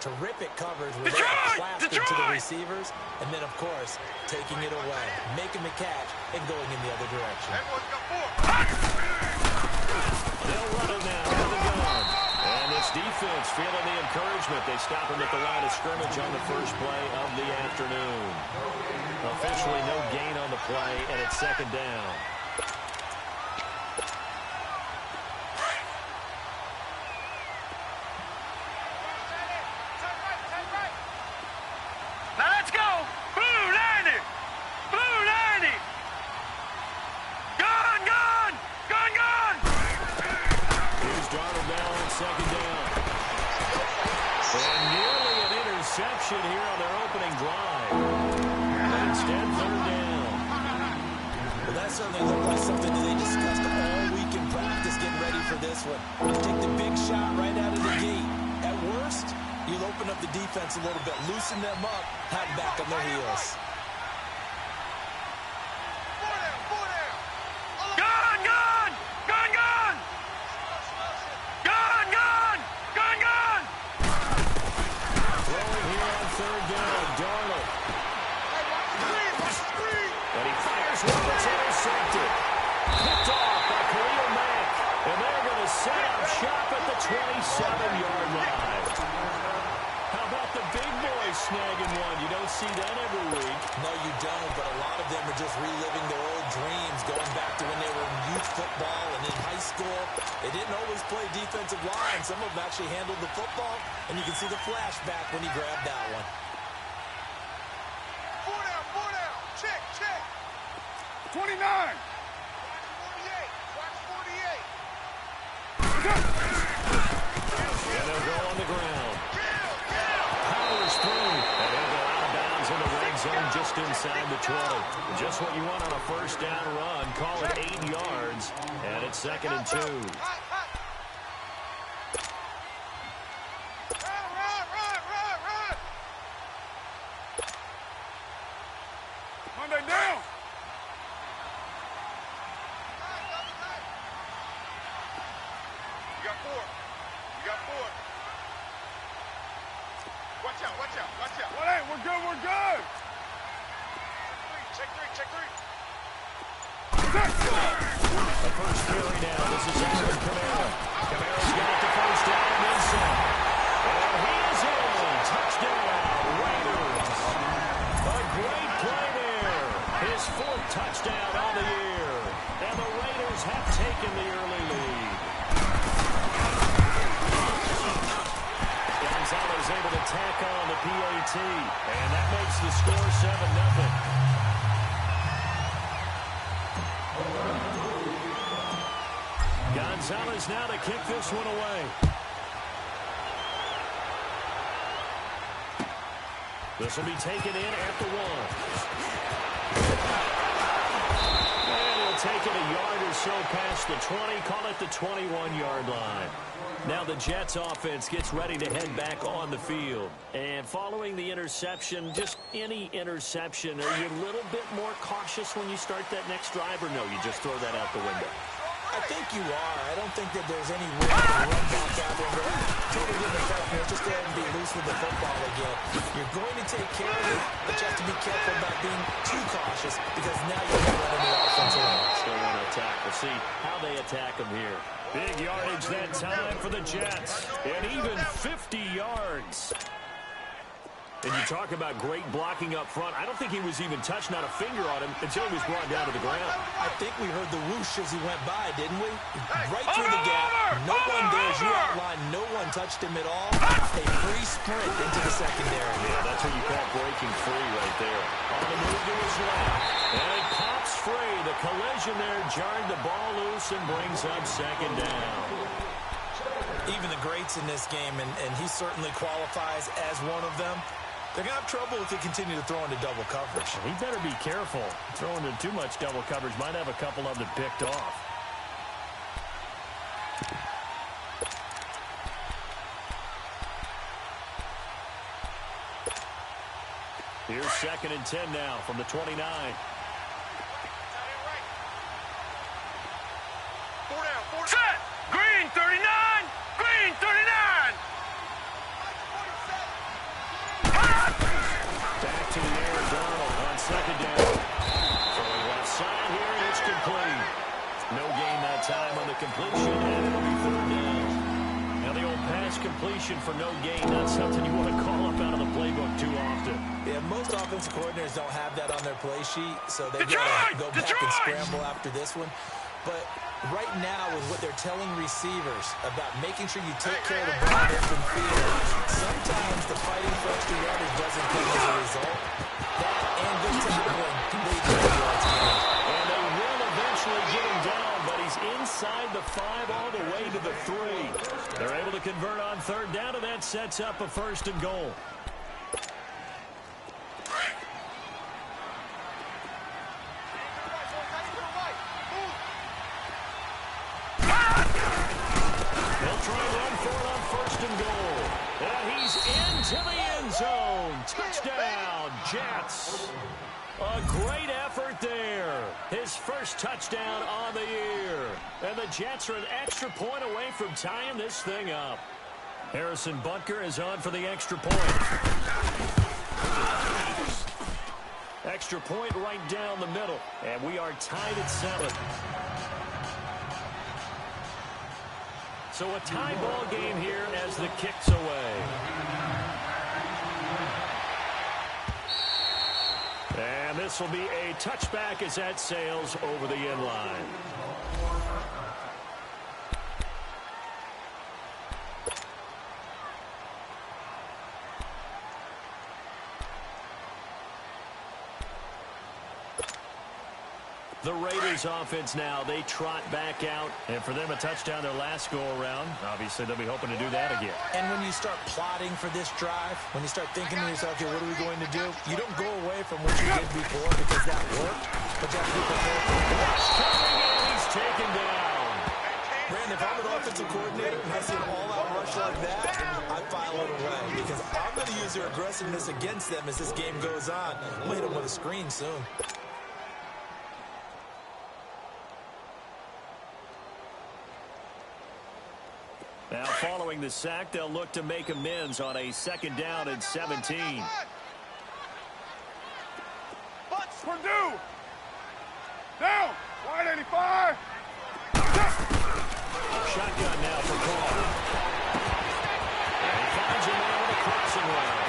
Terrific coverage where they are clapped into the receivers, and then, of course, taking it away, making the catch, and going in the other direction. They'll run it now to the gun. And this defense feeling the encouragement. They stop him at the line of scrimmage on the first play of the afternoon. Officially no gain on the play, and it's second down. Second down. And nearly an interception here on their opening drive. And instead, third down. Well, that certainly looked like something that they discussed all week in practice getting ready for this one. You take the big shot right out of the gate. At worst, you'll open up the defense a little bit, loosen them up, have them back on their heels. Shop at the 27-yard line. How about the big boys snagging one? You don't see that every week. No, you don't, but a lot of them are just reliving their old dreams, going back to when they were in youth football and in high school. They didn't always play defensive line. Some of them actually handled the football, and you can see the flashback when he grabbed that one. 4 down, check. 29. And they'll go on the ground. Powers through. And they'll go out of bounds in the red zone just inside the 20. Just what you want on a first down run. Call it 8 yards. And it's second and 2. Run. Monday down. You got four. Watch out. What ain't? We're good. Check three. The first carry now. This is Alvin Kamara. Kamara's got the first down inside. And he is in. Touchdown, Raiders. A great play there. His 4th touchdown on the year. And the Raiders have taken the early lead. Gonzalez able to tack on the PAT, and that makes the score 7-0. Gonzalez now to kick this one away. This will be taken in at the 1. And he'll take it a yard or so past the 20, call it the 21-yard line. Now the Jets offense gets ready to head back on the field. And following the interception, just any interception, are you a little bit more cautious when you start that next drive, or no, you just throw that out the window? I think you are. I don't think that there's any way to run back out there and go, totally didn't affect me. Just go ahead and be loose with the football again. You're going to take care of it, but you have to be careful about being too cautious because now you're going to run into the offensive line. Still want to attack. We'll see how they attack them here. Big yardage that time for the Jets. And even 50 yards. And you talk about great blocking up front. I don't think he was even touched, not a finger on him, until he was brought down to the ground. I think we heard the whoosh as he went by, didn't we? Right through the gap. No one there, as you outlined, no one touched him at all. A free sprint into the secondary. Yeah, that's what you call breaking free right there. On the move to his left. And it pops free. The collision there jarred the ball loose and brings up second down. Even the greats in this game, and he certainly qualifies as one of them, they're going to have trouble if they continue to throw into double coverage. He better be careful. Throwing into too much double coverage might have a couple of them picked off. Here's second and 10 now from the 29. 4 down. Set! Green 39! Green 39! to the air. Darnold on second down. Throwing left side here, and it's complete. No gain that time on the completion, and it'll be third down. Now the old pass completion for no gain, not something you want to call up out of the playbook too often. Yeah, most offensive coordinators don't have that on their play sheet, so they've got to go back and scramble after this one. But right now, with what they're telling receivers about making sure you take care of the ball in open field, sometimes the fighting for extra yardage doesn't come as a result. That and good tackling can lead to a yards gain. And they will eventually get him down, but he's inside the 5 all the way to the 3. They're able to convert on third down, and that sets up a first and goal. To the end zone. Touchdown, Jets. A great effort there. His first touchdown on the year. And the Jets are an extra point away from tying this thing up. Harrison Butker is on for the extra point. Extra point right down the middle. And we are tied at 7. So a tie ball game here as the kick's away. And this will be a touchback as that sails over the end line. The Raiders offense now, they trot back out. And for them, a touchdown their last go-around. Obviously, they'll be hoping to do that again. And when you start plotting for this drive, when you start thinking to yourself, okay, what are we going to do? You don't go away from what you did before because that worked. But you have to be prepared for it. He's taken down. Brandon, if I'm an offensive coordinator and I see an all-out rush like that, I file it away because I'm going to use their aggressiveness against them as this game goes on. I'm going to hit them with a screen soon. Now, following the sack, they'll look to make amends on a second down and 17. Purdue! Down! Wide 85! Shotgun now for Carr. And he finds him out of the crossing line.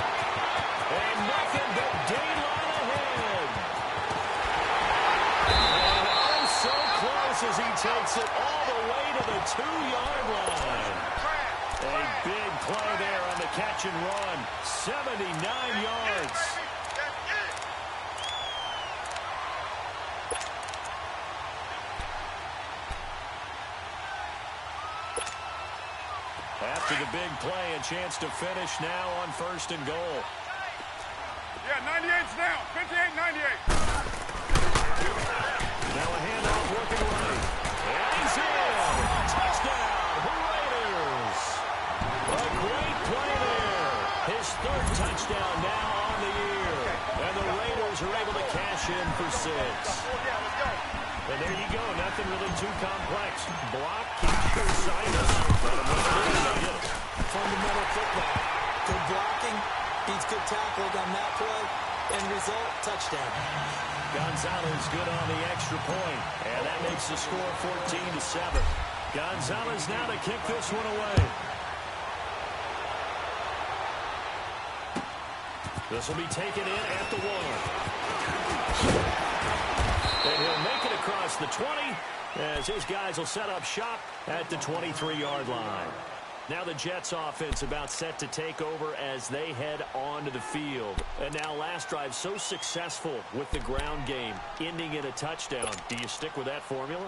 And nothing but daylight ahead. And oh, so close as he takes it all the way to the 2-yard line. A big play there on the catch and run. 79 yards. After the big play, a chance to finish now on first and goal. Yeah, 98's down. 58-98. Now a handoff working right. And he's in. Touchdown, the Raiders. A great play there. His third touchdown now on the year. And the Raiders are able to cash in for 6. And there you go. Nothing really too complex. Block, keep your sinus. Fundamental football. Good blocking, beats good tackling on that play, and result, touchdown. Gonzalez good on the extra point, and that makes the score 14-7. Gonzalez now to kick this one away. This will be taken in at the 1. And he'll make it across the 20 as his guys will set up shop at the 23-yard line. Now the Jets offense about set to take over as they head onto the field. And now last drive so successful with the ground game, ending in a touchdown. Do you stick with that formula?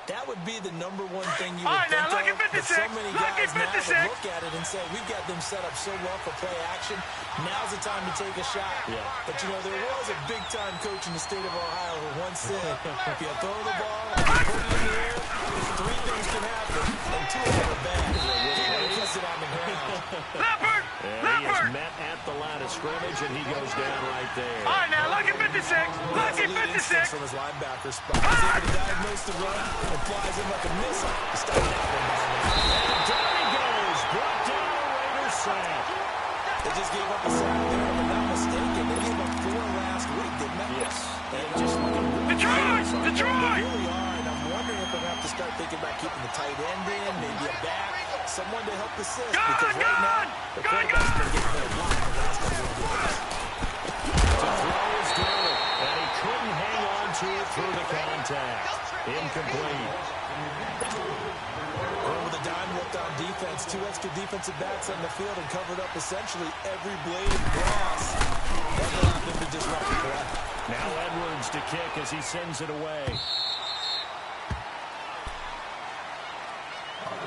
That would be the number one thing you would think of. But so many guys now would look at it and say, we've got them set up so well for play action. Now's the time to take a shot. Yeah. But, you know, there was a big-time coach in the state of Ohio who once said, if you throw the ball and put it in the air, 3 things can happen, and 2 of them are bad. You kiss it on the ground. And he is met at the line of scrimmage, and he goes down right there. All right, now, lucky 56. Lucky 56. From his linebacker spot. He's able to diagnose the run and flies in like a missile. He started that one behind him. And down he goes. Brought down a Raiders sack. They just gave up a sack there, but that was mistaken, they gave up 4 last week, didn't they? Yes. And just looking Detroit! They Detroit! really are, and I'm wondering if they're going to have to start thinking about keeping the tight end in, maybe a back, someone to help assist. Because right now, the quarterback's been getting their block the last couple of games. to throw is good, and he couldn't hang on to it through the contact. Incomplete. Going with a dime looked on defense, 2 extra defensive backs on the field and covered up essentially every blade of grass. That allowed them to disrupt the play. Now Edwards to kick as he sends it away.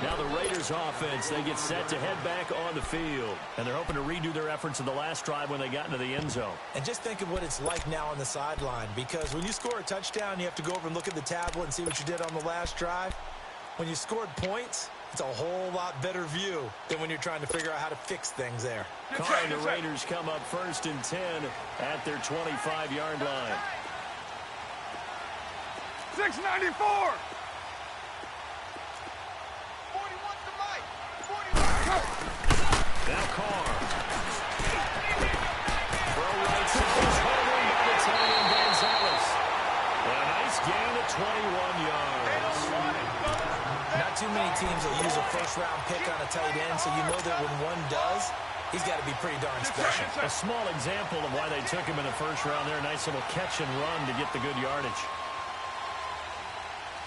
Now the Raiders offense, they get set to head back on the field. And they're hoping to redo their efforts in the last drive when they got into the end zone. And just think of what it's like now on the sideline, because when you score a touchdown, you have to go over and look at the tablet and see what you did on the last drive. When you scored points, it's a whole lot better view than when you're trying to figure out how to fix things there. Carr and the Raiders come up 1st and 10 at their 25-yard line. 694! Now Carr. Throw right side is holding by the tight end Gonzalez. And a nice gain of 21 yards. Not too many teams will use a first-round pick on a tight end, so you know that when one does, he's got to be pretty darn special. A small example of why they took him in the first round there. A nice little catch and run to get the good yardage.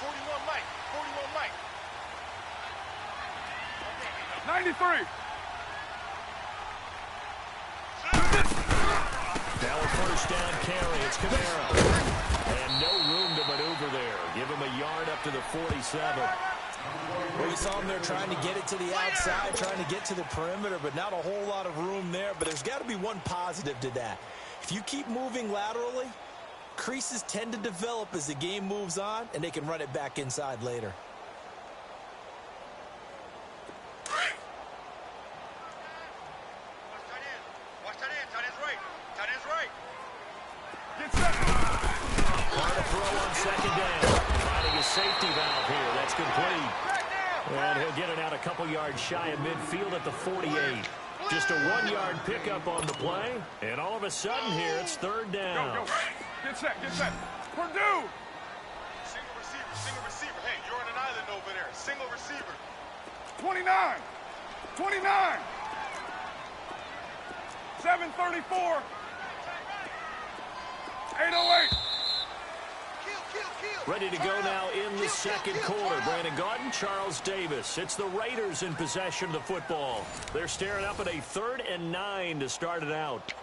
41 Mike. 41 Mike. 93. Now a first down carry. It's Kamara. And no room to maneuver there. Give him a yard up to the 47. Well, we saw him there trying to get it to the outside, trying to get to the perimeter, but not a whole lot of room there. But there's got to be one positive to that. If you keep moving laterally, creases tend to develop as the game moves on, and they can run it back inside later. Watch tight end. Tight end's right. Tight end's right. Get set. Trying to throw on 2nd down. Finding a safety valve here. That's complete. And he'll get it out a couple yards shy of midfield at the 48. Just a 1-yard pickup on the play. And all of a sudden here, it's 3rd down. Go, go. Get set. Get set. Purdue. Single receiver. Single receiver. Hey, you're on an island over there. Single receiver. 29. 29. 734. 808. Ready to go now in the second quarter. Brandon Gaudin, Charles Davis. It's the Raiders in possession of the football. They're staring up at a 3rd and 9 to start it out.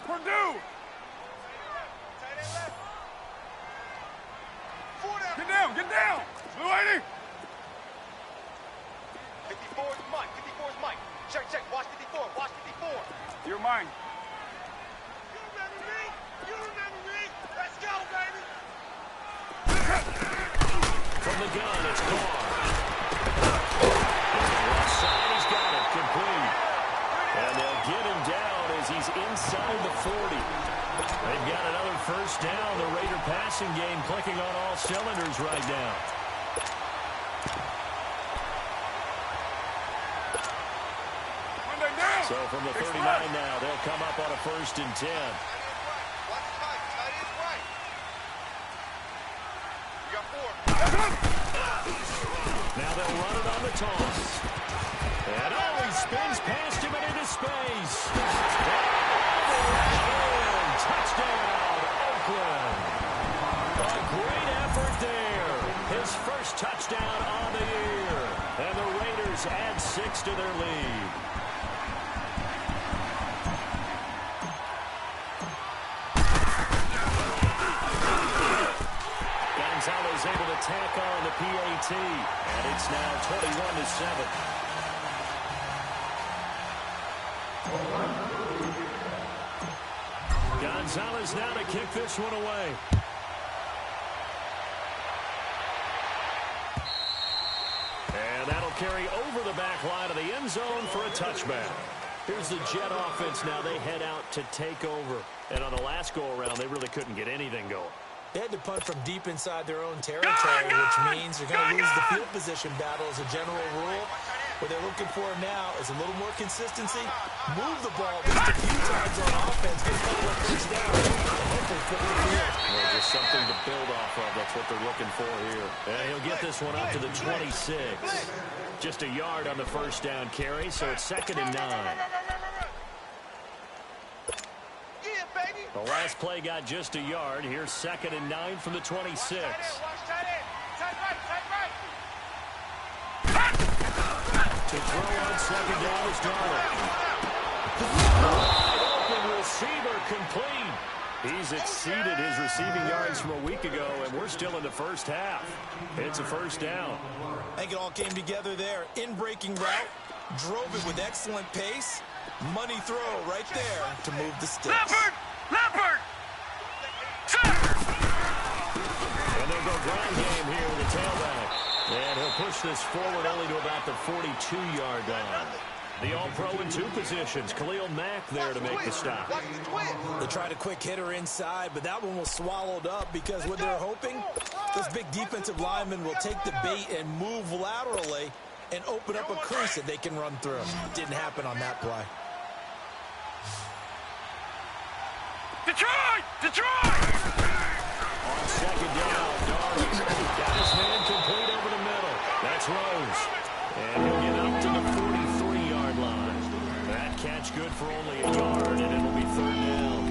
Purdue. Get down, get down. Blue 80. 54 is Mike. 54 is Mike. Check, check. Watch 54. Watch 54. You're mine. You remember me? You remember me? Let's go, baby. From the gun, it's Carr. Left side, he's got it. Complete. And they'll get him down as he's inside the 40. They've got another first down. The Raider passing game clicking on all cylinders right now. So from the 39 now, they'll come up on a 1st and 10. Now they'll run it on the toss. And oh, he spins past him and into space. And touchdown, Oakland. A great effort there. His first touchdown on the year. And the Raiders add 6 to their lead. Gonzalez able to tack on the PAT. And it's now 21-7. Gonzalez now to kick this one away. And that'll carry over the back line of the end zone for a touchback. Here's the Jet offense now. They head out to take over. And on the last go-around, they really couldn't get anything going. They had to punt from deep inside their own territory, which means they're going to lose the field position battle as a general rule. What they're looking for now is a little more consistency, move the ball just a few times on offense, get a couple of first down, and hopefully flip the field. Well, just something to build off of. That's what they're looking for here. And he'll get this one up to the 26. Just a yard on the first down carry, so it's 2nd and 9. The last play got just a yard. Here's 2nd and 9 from the 26. To throw on 2nd down is Darnold. Wide open receiver complete. He's exceeded his receiving yards from a week ago, and we're still in the first half. It's a first down. I think it all came together there. In-breaking route, drove it with excellent pace. Money throw right there to move the sticks. Leopard! And they'll go ground game here with the tailback. And he'll push this forward only to about the 42-yard line. The All-Pro in 2 positions. Khalil Mack there to make the stop. They tried a quick hitter inside, but that one was swallowed up because what they're hoping, this big defensive lineman will take the bait and move laterally and open up a crease that they can run through. Didn't happen on that play. Detroit! On 2nd down, Darnold got his man complete over the middle. That's Rose. And he'll get up to the 43-yard line. That catch good for only a yard, and it'll be 3rd down.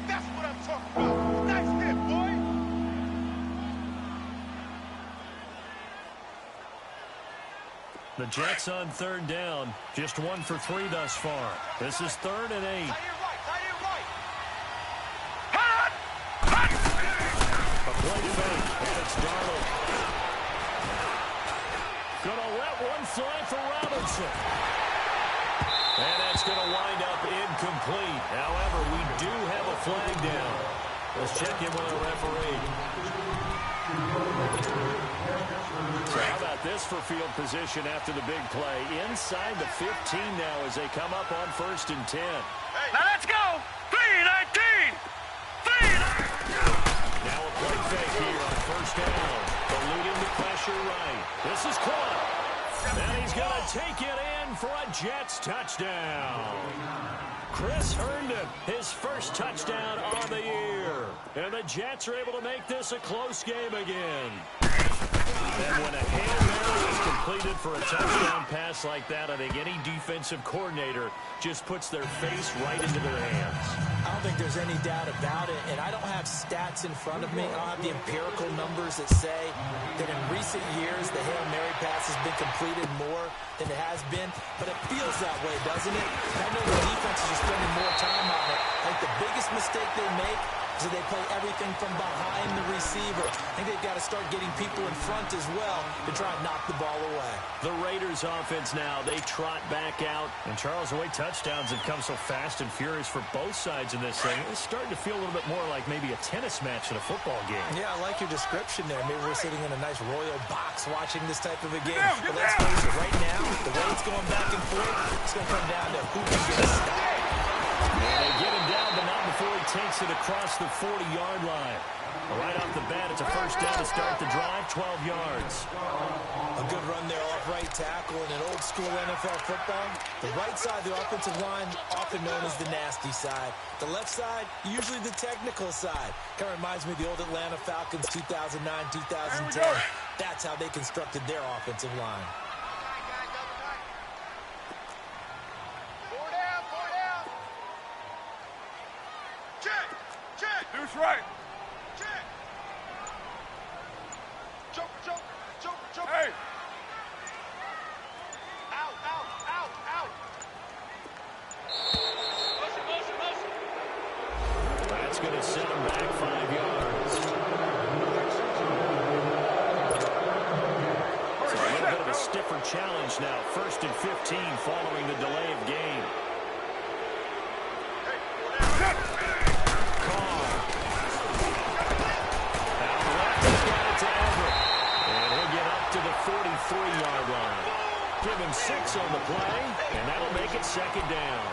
That's what I'm talking about. Nice hit, boy. The Jets on 3rd down. Just 1 for 3 thus far. This is 3rd and 8. Play fake, and it's Darnold. Gonna let one fly for Robinson. And that's gonna wind up incomplete. However, we do have a flag down. Let's check in with our referee. So how about this for field position after the big play? Inside the 15 now as they come up on 1st and 10. Now let's go! 3-19! 3-19! Now a play fake here on 1st down. Eluding the pressure right. This is caught. And he's going to take it in for a Jets touchdown. Chris Herndon, his first touchdown on the year. And the Jets are able to make this a close game again. And when a Hail Mary is completed for a touchdown pass like that, I think any defensive coordinator just puts their face right into their hands. I don't think there's any doubt about it, and I don't have stats in front of me. I don't have the empirical numbers that say that in recent years the Hail Mary pass has been completed more than it has been, but it feels that way, doesn't it? And I know the defenses are spending more time on it. I think the biggest mistake they make is that they play everything from behind the receiver. I think they've got to start getting people in front as well to try and knock the ball away. The Raiders offense now, they trot back out. And Charles, the way touchdowns have come so fast and furious for both sides in this thing, it's starting to feel a little bit more like maybe a tennis match in a football game. Yeah, I like your description there. Maybe we're sitting in a nice royal box watching this type of a game. But let's face it, right now, the way it's going back and forth, it's going to come down to who can get a stop. And they get him down, but not before he takes it across the 40-yard line. Right off the bat, it's a first down to start the drive, 12 yards. A good run there off right tackle in an old-school NFL football. The right side of the offensive line, often known as the nasty side. The left side, usually the technical side. Kind of reminds me of the old Atlanta Falcons 2009-2010. That's how they constructed their offensive line. Deuce right. Joker. Hey. Out. Motion. That's going to set him back 5 yards. So a little bit of a stiffer challenge now. 1st and 15 following the delay of game. Give and 6 on the play, and that'll make it second down.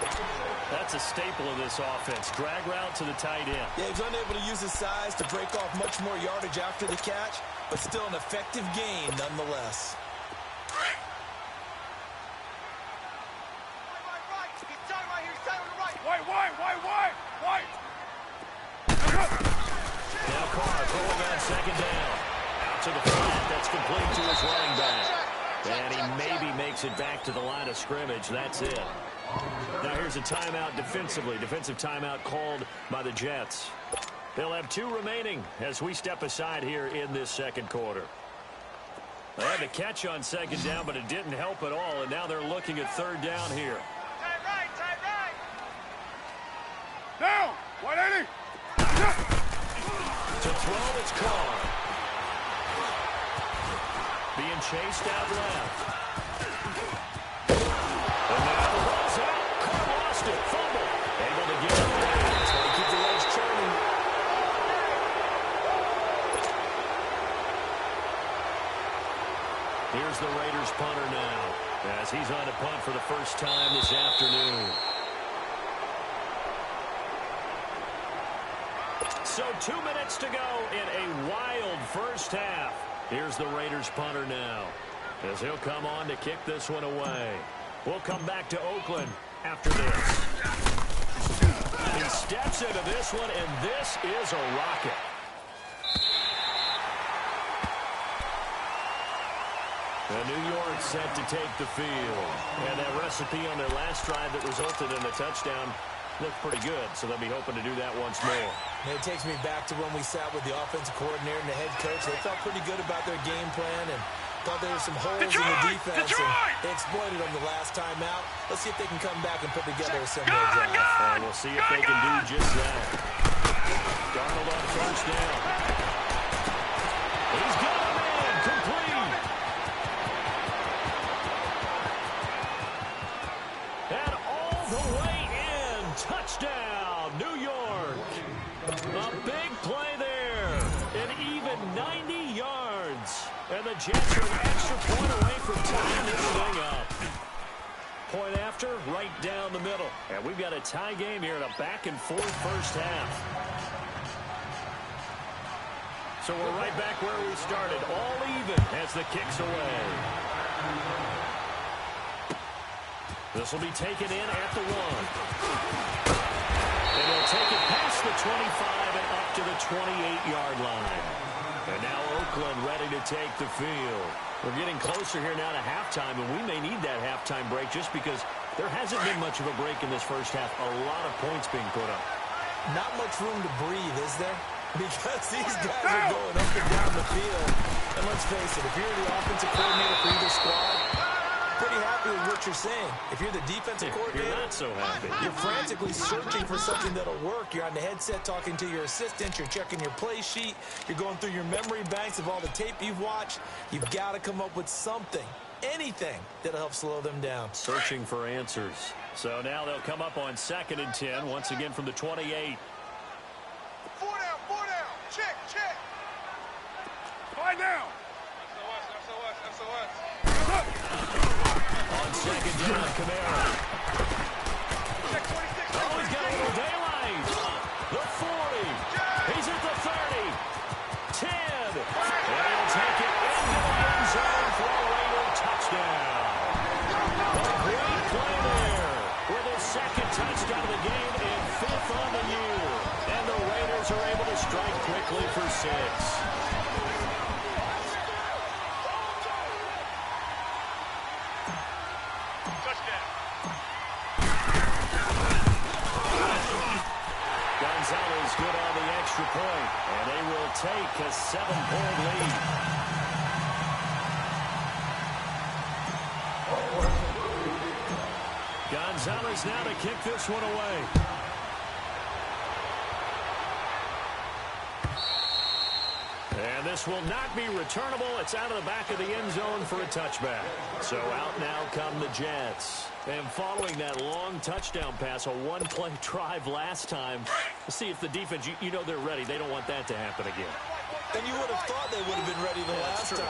That's a staple of this offense. Drag route to the tight end. Yeah, he's unable to use his size to break off much more yardage after the catch, but still an effective gain nonetheless. Now Carr going on second down. Out to the flat. That's complete to his running back. And he maybe makes it back to the line of scrimmage. That's it. Now here's a timeout defensively. Defensive timeout called by the Jets. They'll have 2 remaining as we step aside here in this second quarter. They had the catch on second down, but it didn't help at all. And now they're looking at third down here. Tight right, tight right. Down! 180! To throw, it's Carr. Being chased out left. And now the ball's out. Carr lost it. Fumble. Able to get it away. That's why they keep the legs churning. Here's the Raiders punter now, as he's on to punt for the first time this afternoon. So 2 minutes to go in a wild first half. Here's the Raiders punter now, as he'll come on to kick this one away. We'll come back to Oakland after this. He steps into this one, and this is a rocket. And New York set to take the field. And that recipe on their last drive that resulted in a touchdown looked pretty good, so they'll be hoping to do that once more. And it takes me back to when we sat with the offensive coordinator and the head coach. They felt pretty good about their game plan and thought there were some holes in the defense. And they exploited them the last time out. Let's see if they can come back and put together a similar drive. And we'll see if they can do just that. Darnold on first down. He's got a man complete. And all the way in. Touchdown, New York. A big play there. An even 90 yards. And the Jets are an extra point away from tying this thing up. Point after, right down the middle. And we've got a tie game here in a back-and-forth first half. So we're right back where we started. All even as the kick's away. This will be taken in at the 1. And he'll take it past the 25 and up to the 28-yard line. And now Oakland ready to take the field. We're getting closer here now to halftime, and we may need that halftime break just because there hasn't been much of a break in this first half. A lot of points being put up. Not much room to breathe, is there? Because these guys are going up and down the field. And let's face it, if you're the offensive coordinator for either squad, pretty happy with what you're saying. If you're the defensive coordinator, you're not so happy. You're frantically searching for something that'll work. You're on the headset talking to your assistant. You're checking your play sheet. You're going through your memory banks of all the tape you've watched. You've got to come up with something, anything that'll help slow them down. Searching for answers. So now they'll come up on 2nd and 10, once again from the 28. 4 down, check, check. 5 down. SOS. On 2nd down, Kamara. Check 26. Oh, he's got a little daylight. The 40. He's at the 30. 10. And he'll take it into the end zone for a Raider touchdown. A great play there with his 2nd touchdown of the game and 5th on the year. And the Raiders are able to strike quickly for 6. Gonzalez good on the extra point, and they will take a 7-point lead. Gonzalez now to kick this one away. And this will not be returnable. It's out of the back of the end zone for a touchback. So out now come the Jets. And following that long touchdown pass, a one-play drive last time, let's see if the defense, you know they're ready. They don't want that to happen again. And you would have thought they would have been ready the last time.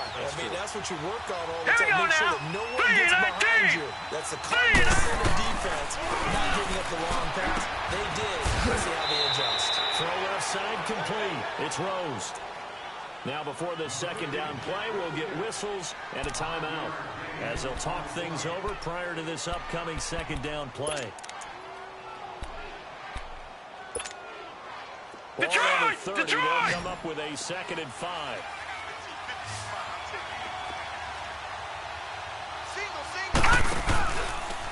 That's what you work on all the Here we time. go Make sure now. that no one gets behind you. That's the Cardinals center defense. Not giving up the long pass. They did. Let's see how they adjust. Throw left side complete. It's Rose. Now before the second down play, we'll get whistles and a timeout as they'll talk things over prior to this upcoming second down play. Detroit! 30, Detroit! they'll come up with a 2nd and 5.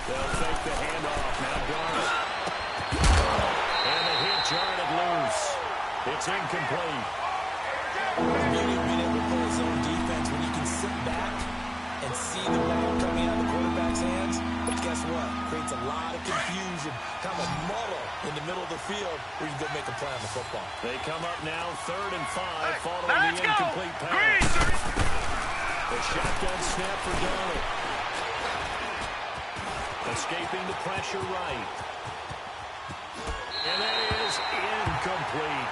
They'll take the handoff. Now Garner. And the hit jarred loose. It's incomplete. The beauty of being able to play a zone defense when you can sit back and see the ball coming out of the quarterback's hands. But guess what? Creates a lot of confusion, kind of a muddle in the middle of the field where you can go make a play on the football. They come up now 3rd and 5 following the incomplete pass. The shotgun snap for Donald. Escaping the pressure right. And that is incomplete.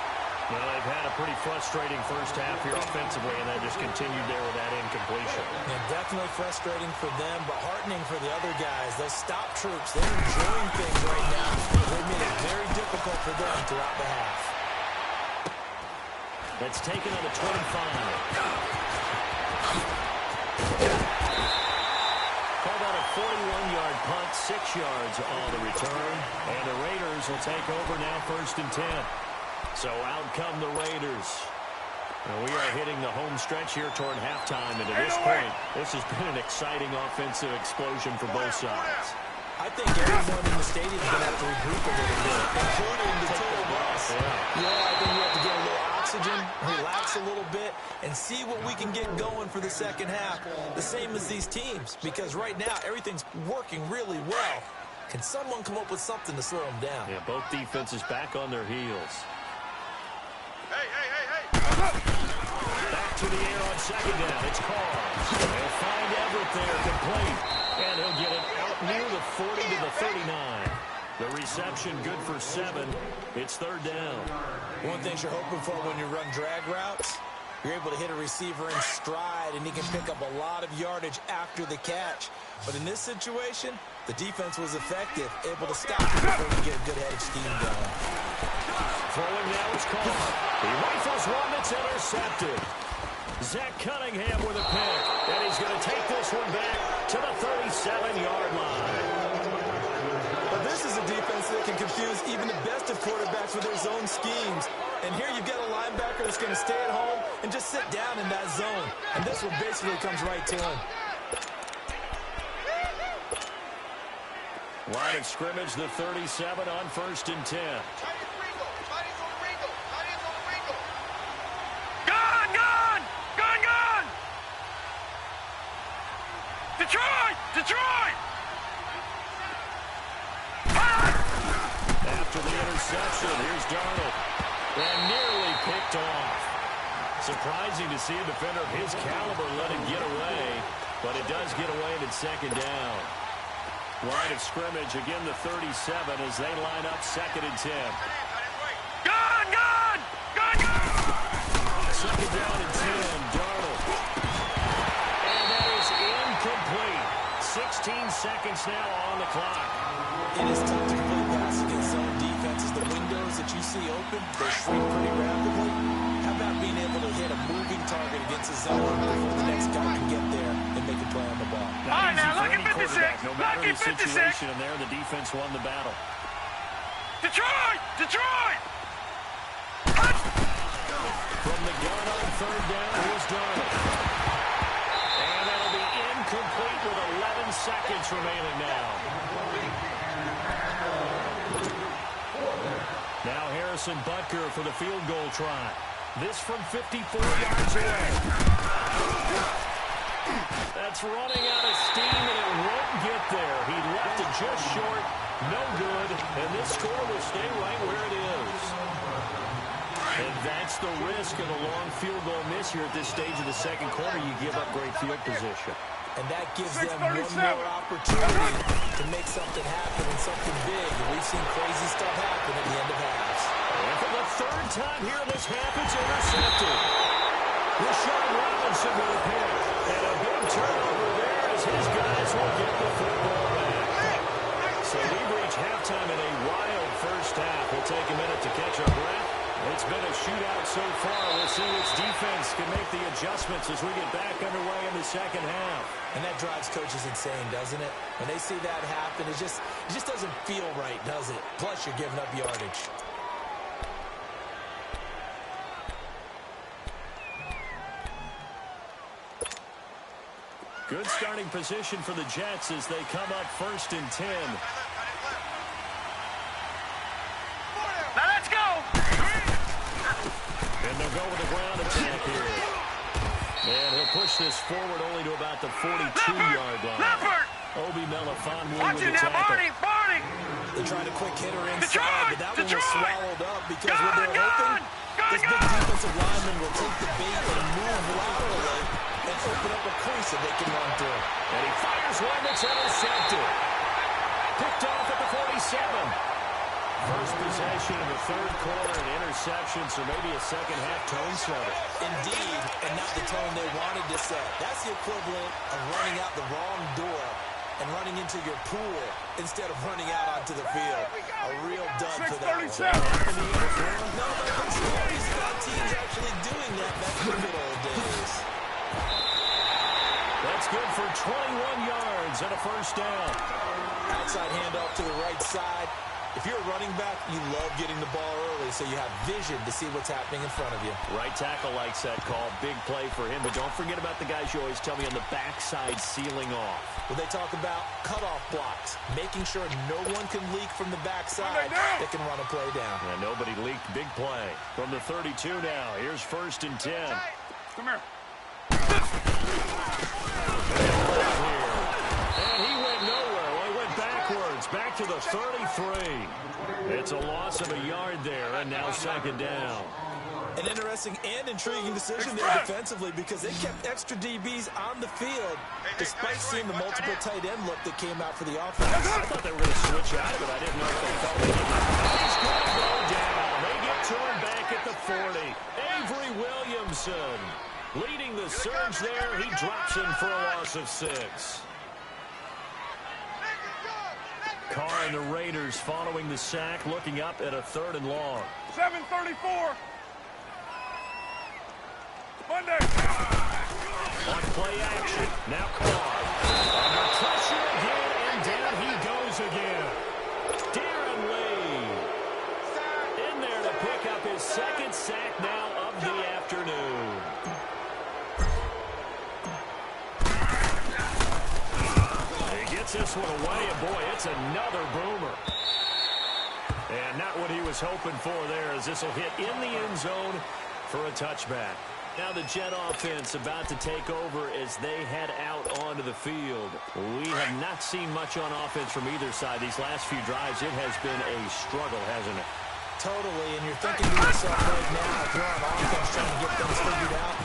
Well, they've had a pretty frustrating first half here offensively, and that just continued there with that incompletion. Yeah, definitely frustrating for them, but heartening for the other guys. Those stop troops, they're enjoying things right now. They made it very difficult for them throughout the half. That's taken on the 25. Called out a 41-yard punt, 6 yards on the return. And the Raiders will take over now 1st and 10. So out come the Raiders. And we are hitting the home stretch here toward halftime. And to this point, this has been an exciting offensive explosion for both sides. I think everyone in the stadium is going to have to regroup a little bit, including the total boss. Yeah, I think we have to get a little oxygen, relax a little bit, and see what we can get going for the second half. The same as these teams, because right now everything's working really well. Can someone come up with something to slow them down? Yeah, both defenses back on their heels. Hey. Back to the air on 2nd down. It's Carr. They'll find Everett there, complete. And he'll get it out near the 40 to the 39. The reception good for 7. It's 3rd down. One thing you're hoping for when you run drag routes, you're able to hit a receiver in stride, and he can pick up a lot of yardage after the catch. But in this situation, the defense was effective, able to stop it before you get a good headed scheme going. Throwing now is Carr. He rifles one that's intercepted. Zach Cunningham with a pick. And he's going to take this one back to the 37-yard line. But this is a defense that can confuse even the best of quarterbacks with their zone schemes. And here you've got a linebacker that's going to stay at home and just sit down in that zone. And this one basically comes right to him. Line of scrimmage, the 37 on 1st and 10. Gone! Detroit! After the interception, here's Darnold. And nearly picked off. Surprising to see a defender of his caliber let it get away, but it does get away and it's 2nd down. Line of scrimmage, again the 37 as they line up 2nd and 10. Gone! 2nd down and 10, Darnold. And that is incomplete. 16 seconds now on the clock. It is tough to complete pass against zone defenses. The windows that you see open, they shrink pretty rapidly. How about being able to hit a moving target against a zone before the next guy can get there and make a play on the ball? Not easy now, for look any at 56. quarterback, no matter Look the at 56. situation, and there the defense won the battle. Detroit! From the gun on 3rd down, here's Darnold. And that'll be incomplete with 11 seconds remaining now. Now Harrison Butker for the field goal try. This from 54 yards away. That's running out of steam, and it won't get there. He left it just short. No good. And this score will stay right where it is. And that's the risk of a long field goal miss here at this stage of the second quarter. You give up great field position. And that gives them one more opportunity to make something happen and something big. And we've seen crazy stuff happen at the end of halves. And for the 3rd time here in this half, it's intercepted. Rashawn Robinson with a pick. And a big turnover there as his guys will get the football back. So we've reached halftime in a wild first half. We'll take a minute to catch our breath. It's been a shootout so far. We'll see which defense can make the adjustments as we get back underway in the second half. And that drives coaches insane, doesn't it? When they see that happen, it just doesn't feel right, does it? Plus, you're giving up yardage. Good starting position for the Jets as they come up 1st and 10. Now let's go. And they'll go with the ground attack here. And he'll push this forward only to about the 42-yard line. Obi Melifonwu with the tackle. They tried a quick hitter inside, but that one was swallowed up because when they're open, this big defensive lineman will take the bait and move laterally and open up a crease that they can run through. And he fires one that's intercepted. Picked off at the 47. First possession of the third quarter, an interception, so maybe a second-half tone setter. Indeed, and not the tone they wanted to set. That's the equivalent of running out the wrong door and running into your pool instead of running out onto the field. A real dud for that. 6:37. No, but I'm stories about teams actually doing that back in the good old days. That's good for 21 yards and a first down. Outside handoff to the right side. If you're a running back, you love getting the ball early so you have vision to see what's happening in front of you. Right tackle likes that call. Big play for him. But don't forget about the guys you always tell me on the backside sealing off. When they talk about cutoff blocks, making sure no one can leak from the backside that can run a play down. And nobody leaked. Big play. From the 32 now, here's 1st and 10. Come here. And he went nowhere. Well, he went backwards. Back to the 33. It's a loss of a yard there, and now 2nd down. An interesting and intriguing decision there defensively because they kept extra DBs on the field despite seeing the multiple tight end look that came out for the offense. I thought they were going to switch out of it. I didn't know if they felt like it. He's going to go down. They get to him back at the 40. Avery Williamson leading the surge there. He drops in for a loss of 6. Carr and the Raiders following the sack, looking up at a 3rd and long. 7:34. Monday. On play action. Now Carr. Under pressure again, and down he goes again. Darren Lee in there to pick up his 2nd sack now of the afternoon. He gets this one away, and boy, it's another boomer. And not what he was hoping for there, as this will hit in the end zone for a touchback. Now the Jet offense about to take over as they head out onto the field. We have not seen much on offense from either side these last few drives. It has been a struggle, hasn't it? Totally, and you're thinking to yourself right now, if you're on offense trying to get things figured out,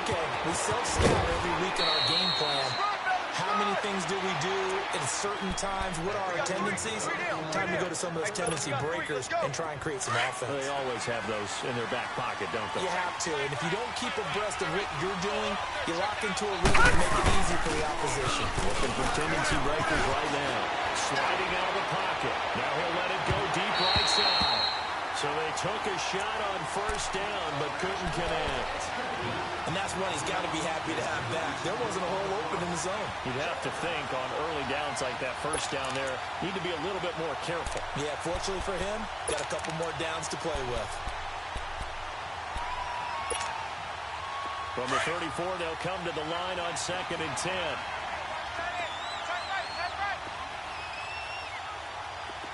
okay, we self-scout every week in our game plan. How many things do we do at certain times? What are our tendencies? Time to go to some of those tendency breakers and try and create some offense. They always have those in their back pocket, don't they? You have to, and if you don't keep abreast of what you're doing, you lock into a rhythm and make it easy for the opposition. Looking for tendency breakers right now. Sliding out of the pocket. Now he'll let it go deep right side. So they took a shot on 1st down, but couldn't connect. And that's one he's got to be happy to have back. There wasn't a hole open in the zone. You'd have to think on early downs like that 1st down there, need to be a little bit more careful. Yeah, fortunately for him, got a couple more downs to play with. From the 34, they'll come to the line on 2nd and 10.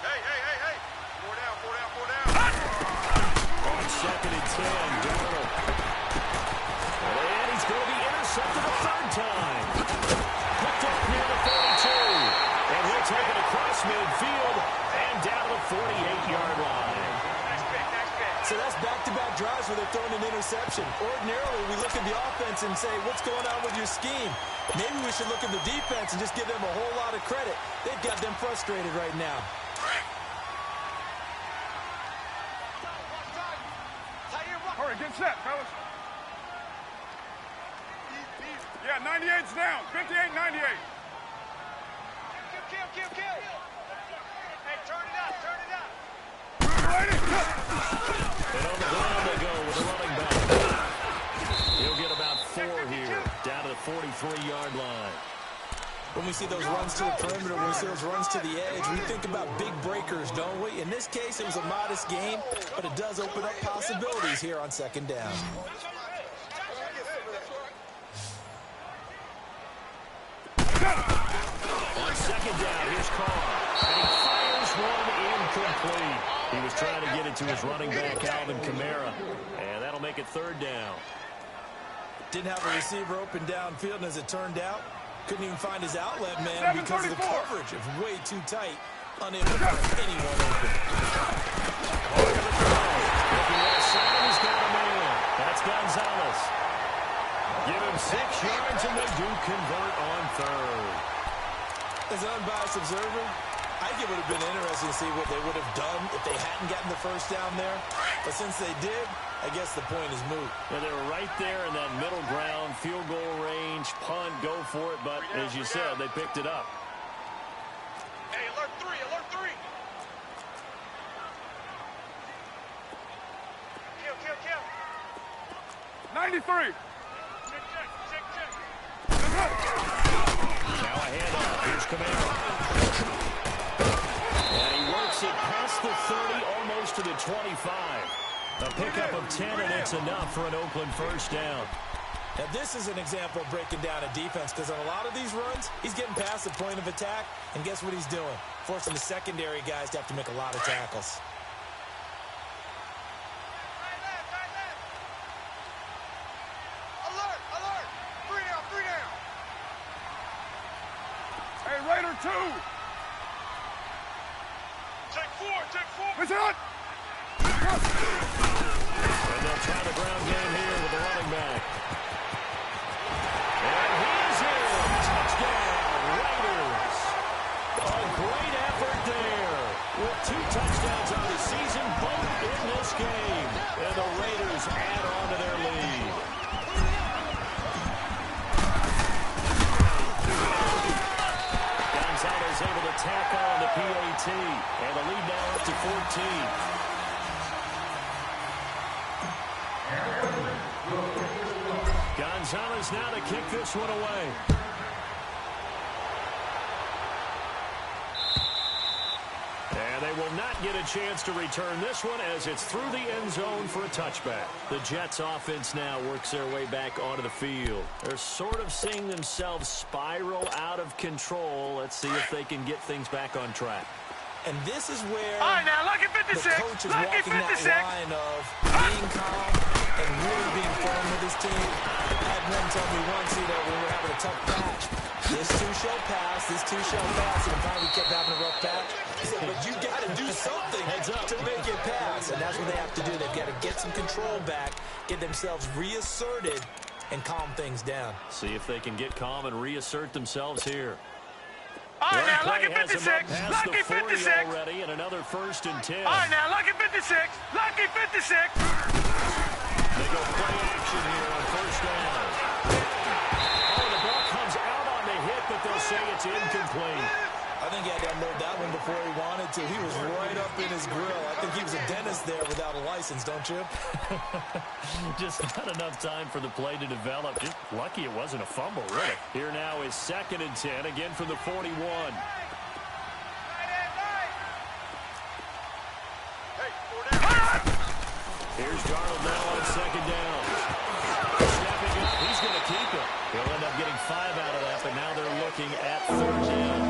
Hey. 4 down. On 2nd and 10, Darnold. And he's going to be intercepted a 3rd time. Picked up near the 42. And he'll take it across midfield and down to the 48-yard line. So that's back-to-back drives where they're throwing an interception. Ordinarily, we look at the offense and say, what's going on with your scheme? Maybe we should look at the defense and just give them a whole lot of credit. They've got them frustrated right now. All right, get set, fellas. Yeah, 98's down. 58, 98. Kill. Hey, turn it up. And on the ground they go with a running back. He'll get about 4 here, down to the 43-yard line. When we see those runs to the perimeter, when we see those runs to the edge, we think about big breakers, don't we? In this case, it was a modest gain, but it does open up possibilities here on second down. On second down, here's Carr. And he fires one incomplete. He was trying to get it to his running back, Alvin Kamara. And that'll make it third down. Didn't have a receiver open downfield, and as it turned out, couldn't even find his outlet man because of the coverage. It was way too tight, unable to find anyone open. Looking outside, he's got a man. That's Gonzalez. Give him 6 yards, and they do convert on third. As an unbiased observer, I think it would have been interesting to see what they would have done if they hadn't gotten the first down there. But since they did, I guess the point is moot. Yeah, they were right there in that middle ground, field goal range, punt, go for it. But as you said, they picked it up. Hey, alert 3. 93. Check. Now a handoff. Here's Kamara. And he works it past the 30, almost to the 25. A pickup of 10, and it's enough for an Oakland first down. Now, this is an example of breaking down a defense, because on a lot of these runs, he's getting past the point of attack, and guess what he's doing? Forcing the secondary guys to have to make a lot of tackles. Alert. 3 down. Hey, Raider 2. Take 4. It's out. And they'll try the ground game here with the running back. And he's in. Touchdown, Raiders. A great effort there. With 2 touchdowns on the season, both in this game. And the Raiders add on to their lead. Gonzalez able to tack on the PAT. And the lead now up to 14. Gonzalez now to kick this one away. And they will not get a chance to return this one as it's through the end zone for a touchback. The Jets offense now works their way back onto the field. They're sort of seeing themselves spiral out of control. Let's see if they can get things back on track. And this is where All right, now, lucky 56. the coach is walking that line of being calm and really being firm with his team. I had one tell me once, when we were having a tough patch, this too shall pass, and finally we kept having a rough patch. He said, but you got to do something to make it pass. And that's what they have to do. They've got to get some control back, get themselves reasserted, and calm things down. See if they can get calm and reassert themselves here. All right, now, lucky Play has 56. them up past Lucky the 40 56. already, and another 1st and 10. All right, now, lucky 56. Lucky 56. They go play action here on first down. Oh, the ball comes out on the hit, but they'll say it's incomplete. I think he had to unload that one before he wanted to. He was right up in his grill. I think he was a dentist there without a license, don't you? Just not enough time for the play to develop. Just lucky it wasn't a fumble, really. Here now is 2nd and 10, again from the 41. Here's Darnold now on 2nd down. Stepping up, he's going to keep it. He'll end up getting 5 out of that, but now they're looking at 3rd down.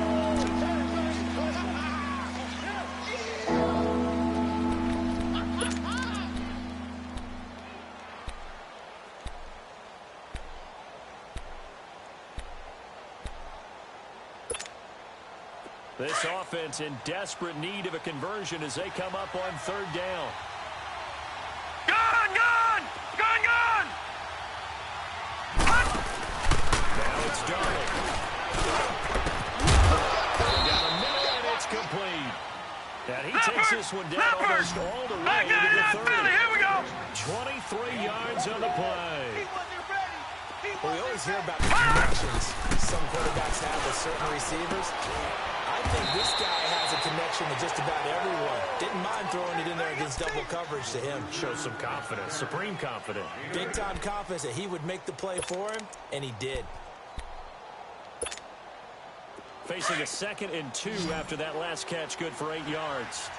This offense in desperate need of a conversion as they come up on 3rd down. Gone! Now it's Darnold. Down the middle, and it's complete. And he takes this one down almost all the way to the 30. Here we go. 23 yards on the play. He wasn't ready. Well, we always hear about the connections some quarterbacks have with certain receivers. I think this guy has a connection with just about everyone. Didn't mind throwing it in there against double coverage to him. Shows some confidence, supreme confidence. Big-time confidence that he would make the play for him, and he did. Facing a 2nd and 2 after that last catch, good for 8 yards.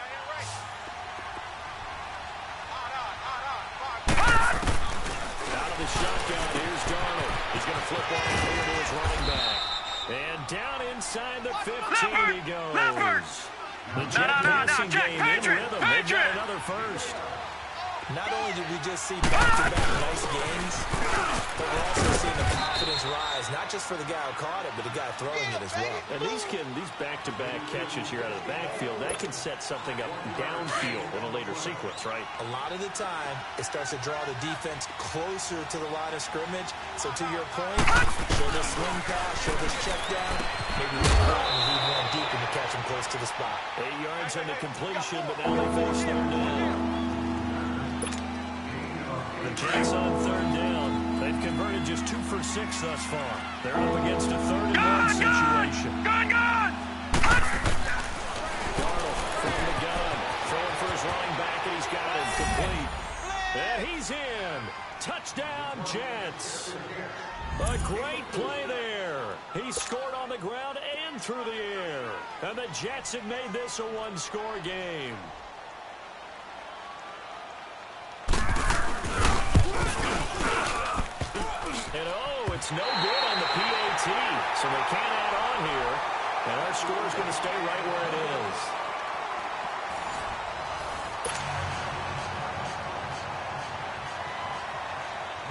Out of the shotgun, here's Darnold. He's going to flip one over to his running back. And down inside the 15 he goes. The Jet passing game in rhythm. They've got another first. Not only did we just see back-to-back nice games, but we're also seeing the confidence rise, not just for the guy who caught it, but the guy throwing it as well. And these back-to-back catches here out of the backfield, that can set something up downfield in a later sequence, right? A lot of the time, it starts to draw the defense closer to the line of scrimmage. So to your point, show this swing pass, show this check down, maybe later on you leave one deep and you catch him close to the spot. 8 yards on the completion, but now they face 3rd down. The Jets on 3rd down. They've converted just 2 for 6 thus far. They're up against a 3rd-and-1 situation. Gone! Darnold from the gun. Throwing for his running back, and he's got it complete. And he's in. Touchdown, Jets. A great play there. He scored on the ground and through the air. And the Jets have made this a one-score game. And it's no good on the PAT, so they can't add on here. And our score is going to stay right where it is.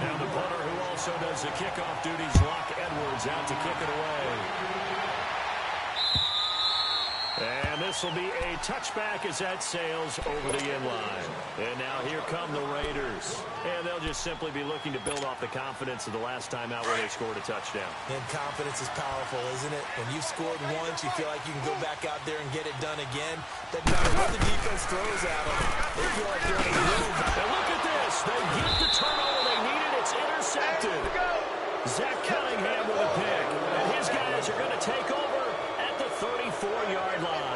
Now the punter, who also does the kickoff duties, Locke Edwards, out to kick it away. And this will be a touchback as that sails over the inline. And now here come the Raiders. And they'll just simply be looking to build off the confidence of the last time out where they scored a touchdown. And confidence is powerful, isn't it? When you've scored once, you feel like you can go back out there and get it done again. Doesn't matter what the defense throws at them. They feel like they're in the room. And look at this. They get the turnover they needed. It's intercepted. Zach Cunningham with a pick. And his guys are going to take over at the 34-yard line.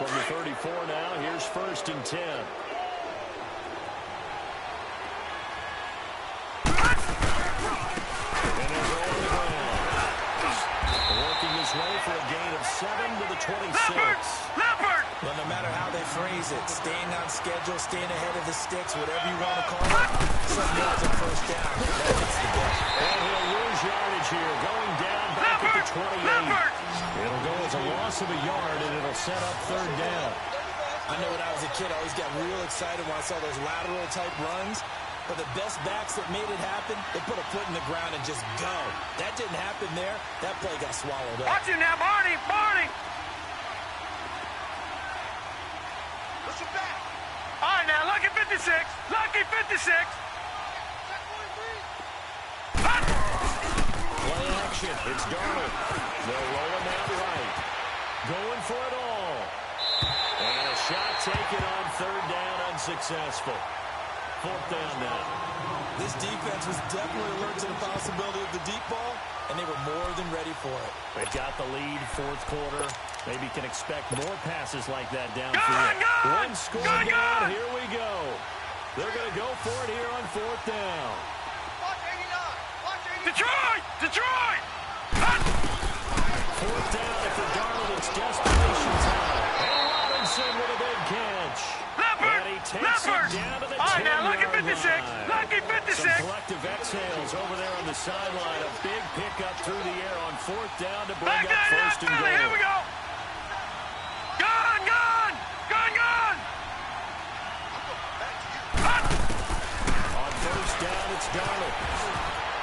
From the 34 now, here's 1st and 10. And they're on the ground. Working his way for a gain of 7 to the 26. Well, no matter how they phrase it, staying on schedule, staying ahead of the sticks, whatever you want to call it, some yards on 1st down. That gets the get. And he'll lose yardage here, going down back at the 28. It'll go as a loss of a yard, and it'll set up 3rd down. I know when I was a kid, I always got real excited when I saw those lateral-type runs. But the best backs that made it happen, they put a foot in the ground and just go. That didn't happen there. That play got swallowed up. Watch it now, Barney! Listen back. All right, now, lucky 56. Lucky 56. Play action. It's Darnold. They'll roll him out right. Going for it all. And a shot taken on 3rd down, unsuccessful. 4th down now. This defense was definitely alert to the possibility of the deep ball, and they were more than ready for it. They've got the lead, 4th quarter. Maybe can expect more passes like that downfield. One score down. Here we go. They're going to go for it here on 4th down. Watch 89. Detroit! 4th down for Darnold. It's desperation time. And Robinson with a big catch. And he takes it down to the 10-yard line. Lucky 56. Some collective exhales over there on the sideline. A big pickup through the air on 4th down to bring up 1st and goal. Here we go. Gone! On 1st down, it's Darnold.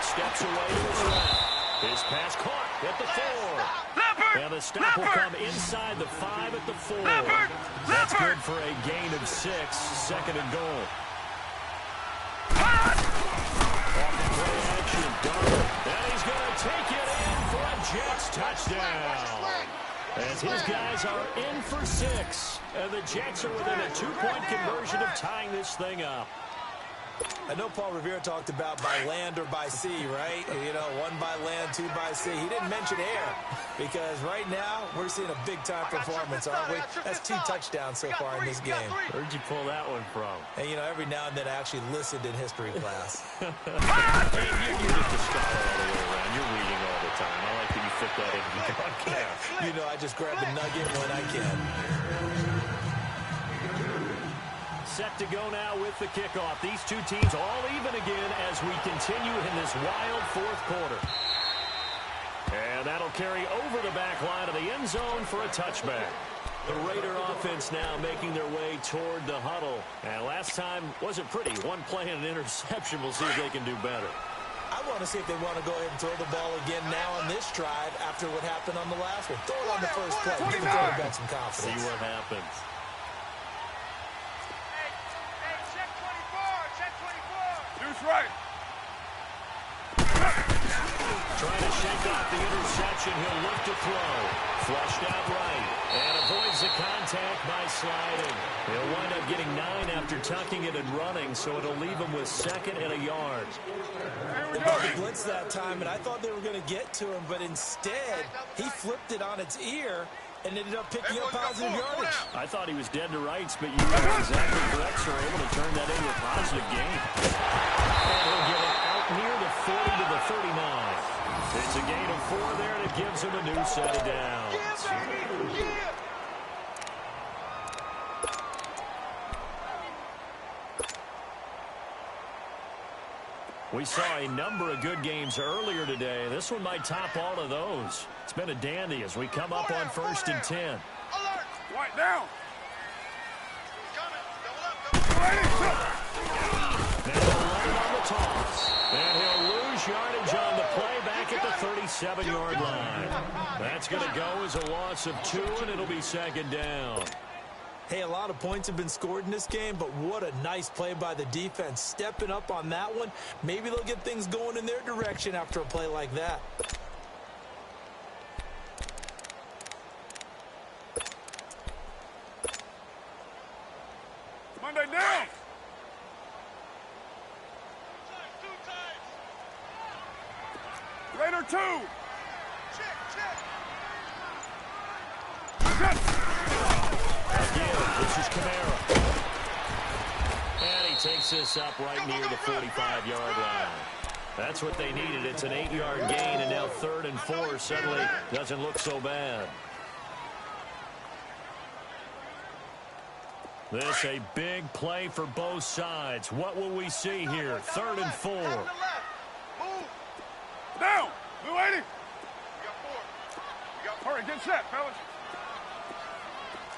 Steps away to his left. His pass caught at the 4. And the stop will come inside the 5 at the 4. That's good for a gain of 6. 2nd and goal. Off the play action, Darnold. And he's going to take it in for a Jets touchdown. As his guys are in for 6. And the Jets are within a 2-point conversion of tying this thing up. I know Paul Revere talked about by land or by sea, right? You know, 1 by land, 2 by sea. He didn't mention air because right now we're seeing a big-time performance, aren't we? That's 2 touchdowns so far in this game. Where'd you pull that one from? And, you know, every now and then I actually listened in history class. You're just a scholar all the way around. You're reading all the time. I like that you fit that into the broadcast. You know, I just grab a nugget when I can. Set to go now with the kickoff. These two teams all even again as we continue in this wild fourth quarter. And that'll carry over the back line of the end zone for a touchback. The Raider offense now making their way toward the huddle. And last time wasn't pretty. 1 play and an interception. We'll see if they can do better. I want to see if they want to go ahead and throw the ball again now on this drive after what happened on the last one. Throw it on the first play. Give the quarterback some confidence. See what happens. Right. Trying to shake off the interception. He'll look to throw. Flushed out right. And avoids the contact by sliding. He'll wind up getting 9 after tucking it and running, so it'll leave him with 2nd and a yard. They got the blitz that time, and I thought they were going to get to him, but instead, he flipped it on its ear and ended up picking up positive yardage. I thought he was dead to rights, but you were exactly correct, sir. Able to turn that into a positive gain. And he'll get it out near the 40 to the 39. It's a gain of 4 there, and it gives him a new set of downs. We saw a number of good games earlier today. This one might top all of those. It's been a dandy as we come up on 1st and 10. White down. Now he'll run it on the toss. And he'll lose yardage on the play back at the 37-yard line. That's going to go as a loss of 2, and it'll be 2nd down. Hey, a lot of points have been scored in this game, but what a nice play by the defense. Stepping up on that one. Maybe they'll get things going in their direction after a play like that. Monday down. Raider 2. Again, this is Kamara. And he takes this up right near the 45-yard line. That's what they needed. It's an 8-yard gain, and now 3rd and 4 suddenly doesn't look so bad. This a big play for both sides. What will we see here? 3rd and 4. Down. Blue 80. Hurry, get set, fellas.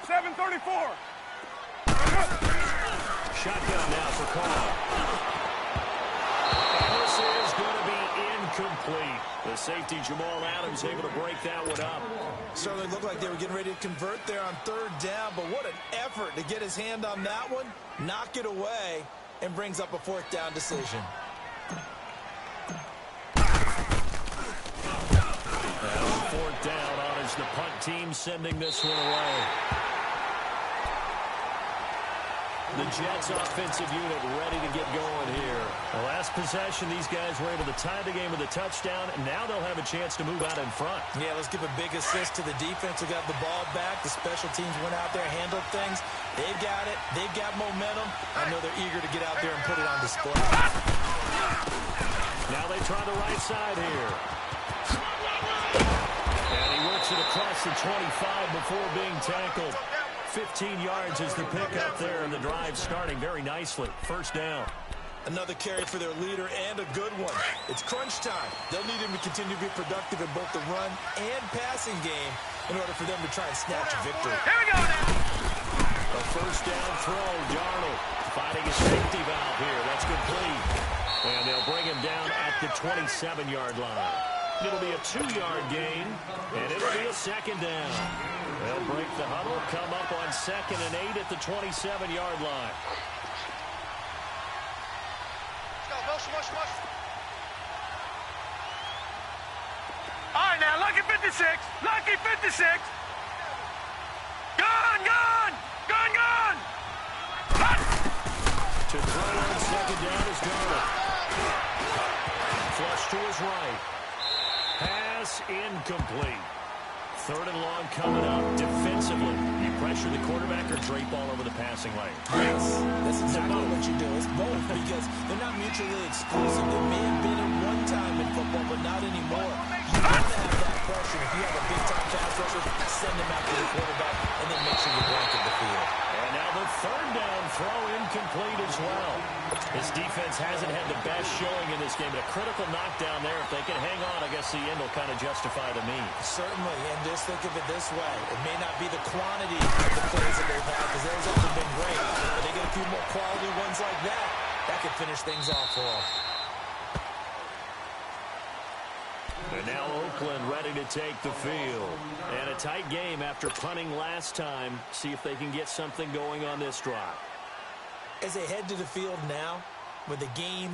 7:34. Shotgun now for Carr. And this is going to be incomplete. The safety, Jamal Adams, able to break that one up. Certainly looked like they were getting ready to convert there on 3rd down, but what an effort to get his hand on that one, knock it away, and brings up a 4th down decision. Now 4th down on is the punt team sending this one away. The Jets offensive unit ready to get going here. The last possession, these guys were able to tie the game with a touchdown, and now they'll have a chance to move out in front. Yeah, let's give a big assist to the defense who got the ball back. The special teams went out there, handled things. They've got it. They've got momentum. I know they're eager to get out there and put it on display. Now they try the right side here. And he works it across the 25 before being tackled. 15 yards is the pickup there, and the drive starting very nicely. 1st down. Another carry for their leader, and a good one. It's crunch time. They'll need him to continue to be productive in both the run and passing game in order for them to try and snatch a victory. Here we go now. A 1st down throw. Darnold fighting a safety valve here. That's complete. And they'll bring him down at the 27-yard line. It'll be a 2-yard gain, and it'll be a 2nd down. They'll break the huddle, come up on 2nd and 8 at the 27-yard line. Motion. All right, now, lucky 56. Lucky 56. Gone. To throw on 2nd down is Darnold. Flush to his right. Pass incomplete. Third and long coming up. Defensively, you pressure the quarterback or drape all over the passing lane? Yes, that's exactly what you do. It's both because they're not mutually exclusive. They may have been at one time in football, but not anymore. You want to have that pressure. If you have a big-time pass rusher, send him out to the quarterback and then make sure you blanket the field. And now the third down throw incomplete as well. This defense hasn't had the best showing in this game, but a critical knockdown there. If they can hang on, I guess the end will kind of justify the means. Certainly, and just think of it this way. It may not be the quantity of the plays that they've had because those haven't been great, but they get a few more quality ones like that. That could finish things off for them. And now Oakland ready to take the field. And a tight game after punting last time. See if they can get something going on this drive. As they head to the field now, with the game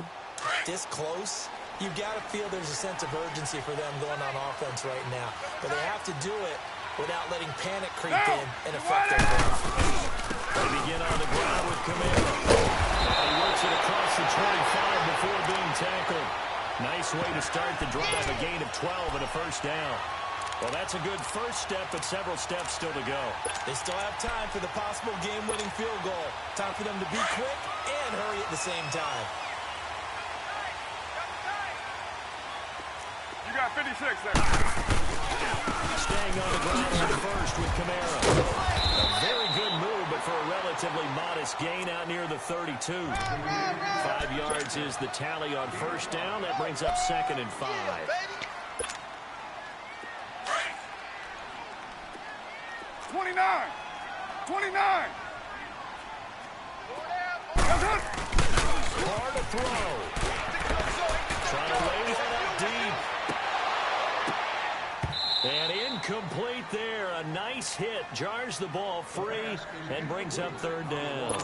this close, you've got to feel there's a sense of urgency for them going on offense right now. But they have to do it without letting panic creep in and affect their growth. They begin on the ground with Camara. He works it across the 25 before being tackled. Nice way to start the drive, a gain of 12 and a first down. Well, that's a good first step, but several steps still to go. They still have time for the possible game-winning field goal. Time for them to be quick and hurry at the same time. You got 56 there. Staying on the ground on first with Camara. A very good move, but for a relatively modest gain out near the 32. 5 yards is the tally on first down. That brings up 2nd and 5. 29. Far to throw. Trying to lay that up deep. And incomplete there. A nice hit. Jars the ball free and brings up third down.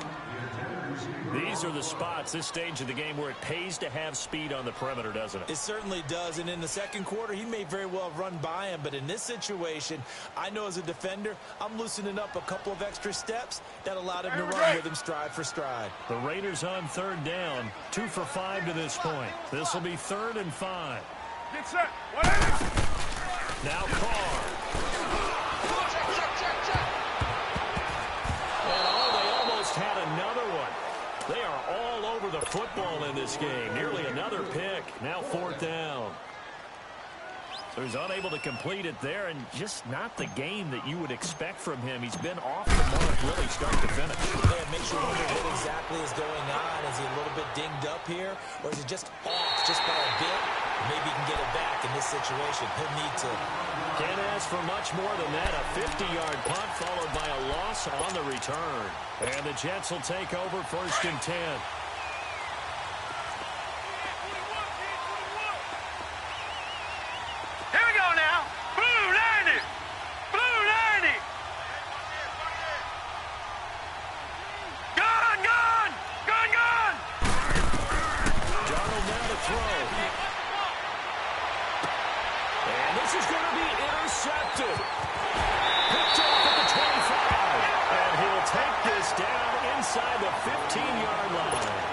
These are the spots, this stage of the game, where it pays to have speed on the perimeter, doesn't it? It certainly does, and in the second quarter, he may very well run by him, but in this situation, I know as a defender, I'm loosening up a couple of extra steps that allowed him to run with him stride for stride. The Raiders on third down, 2 for 5 to this point. This will be 3rd and 5. Get set. What is it? Now Carr. And they almost had another one. They are all over the football in this game. Nearly another pick. Now 4th down. So he's unable to complete it there, and just not the game that you would expect from him. He's been off the mark really start to finish. Yeah, it makes you wonder what exactly is going on. Is he a little bit dinged up here, or is he just off just by a bit? Maybe he can get it back in this situation. He'll need to. Can't ask for much more than that. A 50-yard punt followed by a loss on the return. And the Jets will take over 1st and 10. Here we go now. Blue 90. Blue 90. Gun, gun. Gun, gun. Darnold now to throw. And this is going to be intercepted. Picked off at the 25. And he'll take this down inside the 15-yard line.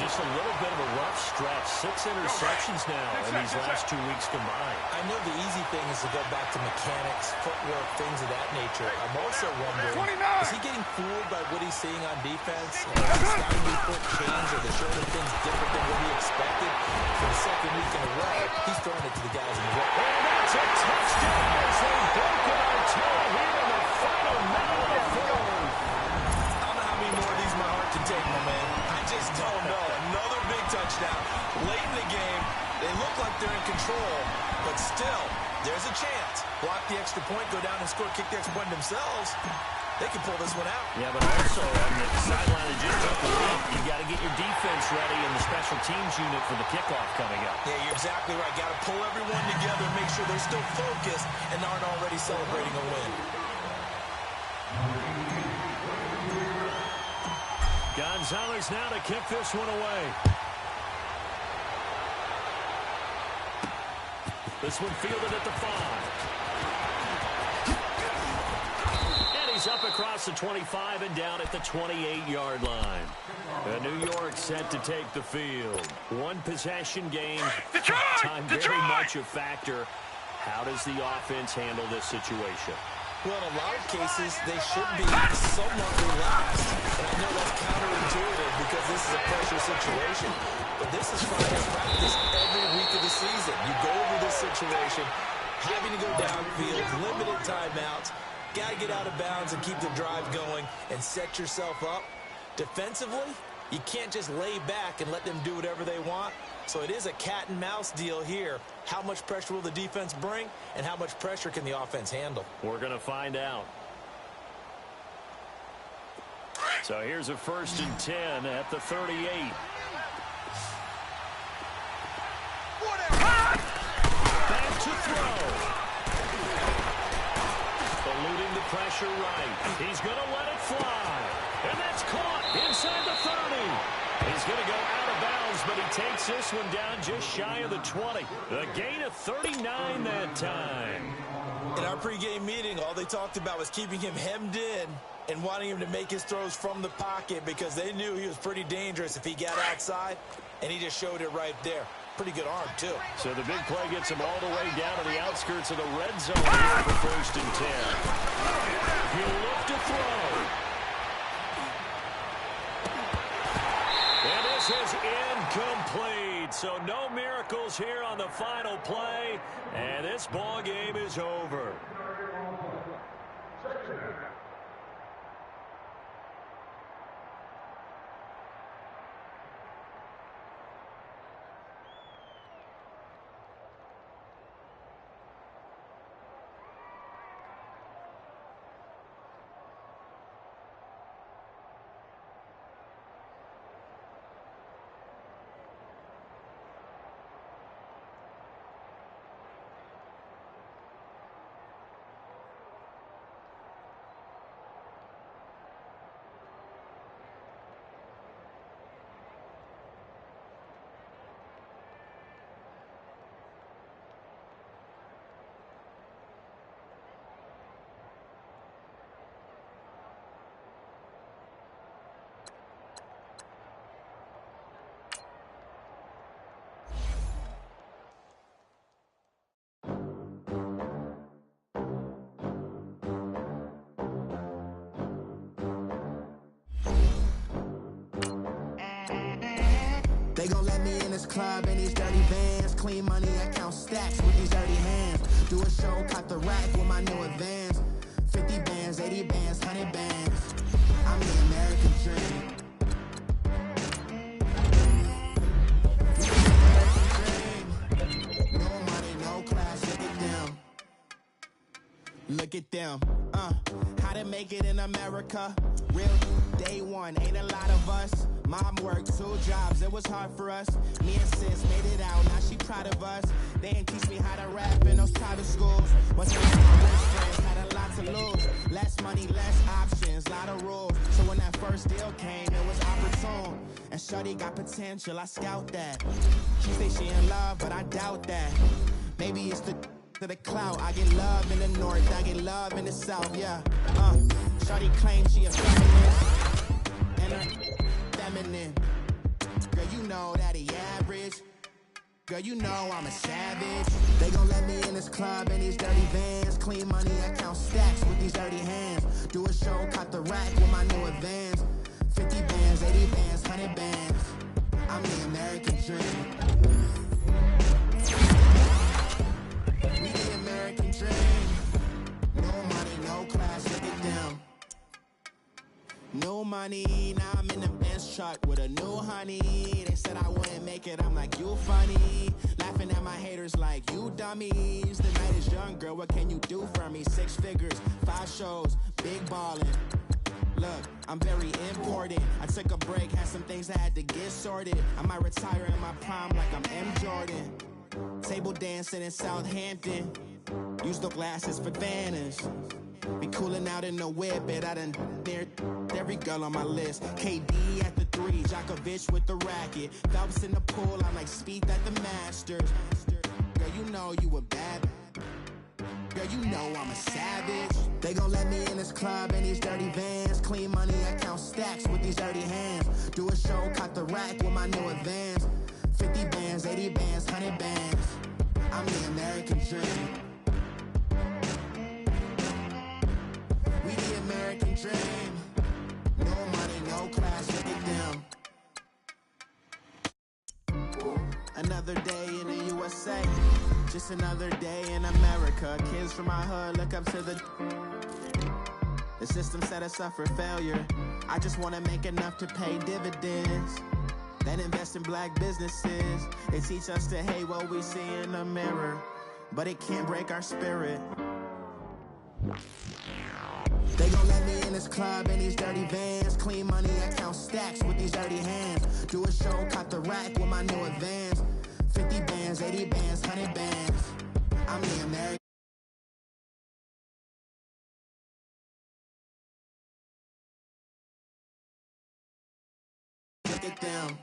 Just a little bit of a rough stretch. 6 interceptions now in these last 2 weeks combined. I know the easy thing is to go back to mechanics, footwork, things of that nature. I'm also wondering, is he getting fooled by what he's seeing on defense? Is the scouting report change, or they're showing things different than what he expected? For the second week in a row, he's throwing it to the guys in the row. And that's a touchdown as they break it on toe here in the final minute of the fourth. I don't know how many more of these my heart can take, my man. I just don't know. Another big touchdown. Late in the game, they look like they're in control, but still, there's a chance. Block the extra point, go down and score, kick the extra point themselves. They can pull this one out. Yeah, but also on the sideline that just took the lead, you got to get your defense ready in the special teams unit for the kickoff coming up. Yeah, you're exactly right. Got to pull everyone together and make sure they're still focused and aren't already celebrating a win. Gonzalez now to kick this one away. This one fielded at the 5. And he Carries up across the 25 and down at the 28-yard line. New York set to take the field. One possession game. Time very much a factor. How does the offense handle this situation? Well, in a lot of cases, they should be somewhat relaxed. And I know that's counterintuitive because this is a pressure situation. But this is Friday practice every week of the season. You go over this situation, having to go downfield, limited timeouts, got to get out of bounds and keep the drive going and set yourself up. Defensively, you can't just lay back and let them do whatever they want. So it is a cat and mouse deal here. How much pressure will the defense bring, and how much pressure can the offense handle? We're going to find out. So here's a 1st and 10 at the 38. Back to throw. Eluding the pressure right. He's going to let it fly. And that's caught inside the 30. He's going to go out of bounds, but he takes this one down just shy of the 20. A gain of 39 that time. In our pregame meeting, all they talked about was keeping him hemmed in and wanting him to make his throws from the pocket because they knew he was pretty dangerous if he got outside, and he just showed it right there. Pretty good arm, too. So the big play gets him all the way down to the outskirts of the red zone here for 1st and 10. He'll look to throw. And this is incomplete. So no miracles here on the final play. And this ball game is over. They gon' let me in this club in these dirty vans. Clean money, I count stacks with these dirty hands. Do a show, cut the rack with my new advance. 50 bands, 80 bands, 100 bands. I'm the American dream. No money, no class, look at them. Look at them, how to make it in America. Real day one, ain't a lot of us. Mom worked 2 jobs, it was hard for us. Me and sis made it out, now she proud of us. They didn't teach me how to rap in those private schools. Wasn't like my rich friends, had a lot to lose. Less money, less options, lot of rules. So when that first deal came, it was opportune. And shorty got potential, I scout that. She say she in love, but I doubt that. Maybe it's to the clout. I get love in the north, I get love in the south, yeah. Shorty claims she a feminist, and her feminine. Girl, you know that he average. Girl, you know I'm a savage. They gon' let me in this club in these dirty vans. Clean money, I count stacks with these dirty hands. Do a show, cut the rack with my new advance. 50 bands, 80 bands, 100 bands. I'm the American dream. We the American dream. No money, no class, look at them. No money, now I'm in the Benz truck with a new honey. They said I wouldn't make it, I'm like, you funny. Laughing at my haters like, you dummies. The night is young, girl, what can you do for me? 6 figures, 5 shows, big ballin'. Look, I'm very important. I took a break, had some things I had to get sorted. I might retire in my prime like I'm M. Jordan. Table dancing in Southampton. Use the glasses for Vannas. Be cooling out in the whip, but I done near every girl on my list. KD at the 3, Djokovic with the racket. Phelps in the pool, I'm like Speed at the Masters. Girl, you know you a bad. Girl, you know I'm a savage. They gon' let me in this club in these dirty vans. Clean money, I count stacks with these dirty hands. Do a show, caught the rack with my new advance. 50 bands, 80 bands, 100 bands. I'm the American dream. We the American dream. No money, no class, look at them. Another day in the USA. Just another day in America. Kids from my hood look up to the system set us up for failure. I just wanna make enough to pay dividends, then invest in black businesses. They teach us to hate what we see in the mirror, but it can't break our spirit. They gon' let me in this club in these dirty vans. Clean money, I count stacks with these dirty hands. Do a show, caught the rack with my new advance. 50 bands, 80 bands, 100 bands. I'm the American. Look at them.